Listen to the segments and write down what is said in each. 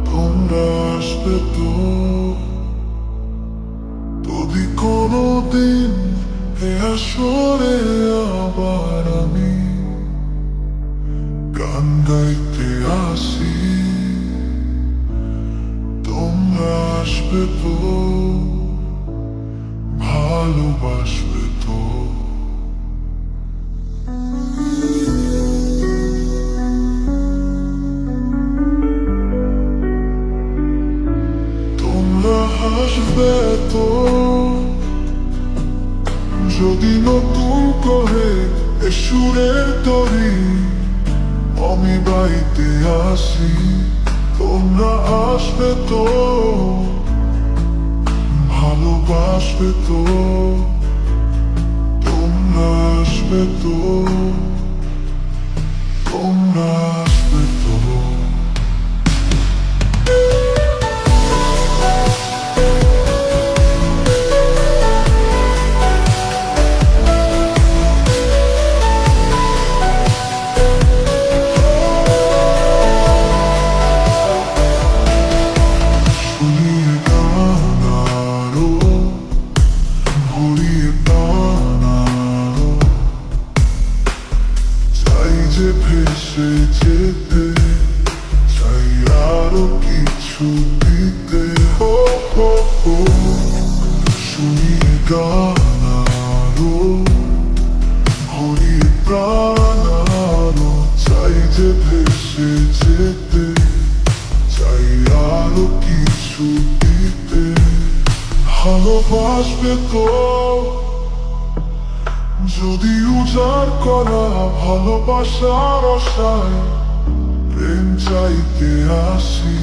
তোমরা আসবে তো যদি কোনোদিন এ আসরে আবার আমি গান গাইতে আসি, তোমরা আসবে তো, ভালোবাসবে তো। তোমরা হাসবে তো যদি নতুন করে এ সুরের তরি আমি বাইতে আসি, তোমরা আসবে তো, ভালোবাসবে তো। তোমরা আসবে তো, তোমরা আসবে তো। শুনিয়ে গান আরো, ঘুরিয়ে টান আরো, চাই যে ভেসে যেতে, চাই আরো কিছু দিতে। হো হো হো, শুনিয়ে গান আরো, ঘুরিয়ে প্রাণ আরো, চাই যে ভেসে যেতে, চাই আরো কিছু দিতে। ভালোবাসবে তো যদি উজাড় করা ভালোবাসার আশায় প্রেম চাইতে আসি,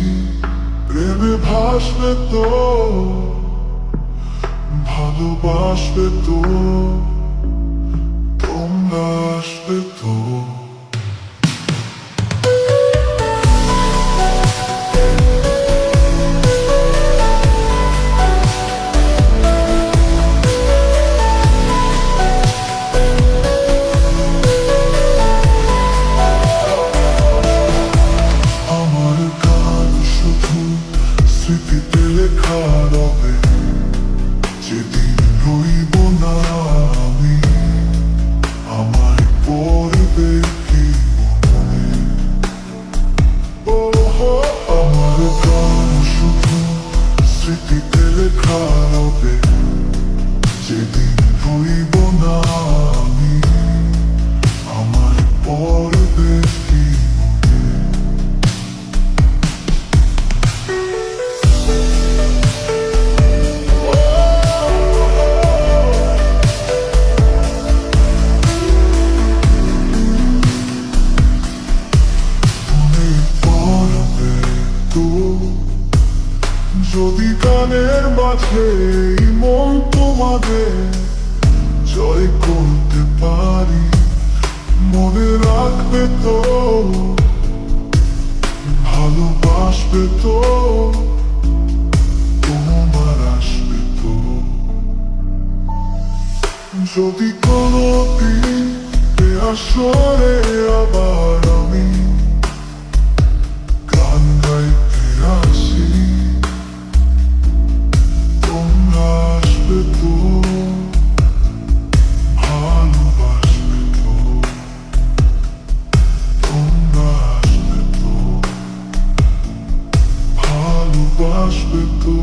প্রেমে ভাসবে তো, ভালোবাসবে তো। তোমরা আসবে তো। আমার গান শুধু স্মৃতিতে লেখা রবে, যেদিন রইব না আমি, আমার পড়বে কি মনে। ও হো, আমার গান শুধু স্মৃতিতে লেখা রবে, যেদিন রইব না আমি, আমার পড়বে কি মনে। তুমি পড়বে তো যদি গানের মাঝে এই মন তোমাদের জয় করতে পারি, মনে রাখবে তো, ভালোবাসবে তো, তোমার আসবে তো। যদি কোনোদিন এ আসরে আবার আমি গান গাইতে আসি, তোমরা আসবে তো, ভালোবাসবে তো। তোমরা আসবে তো, ভালোবাসবে তো।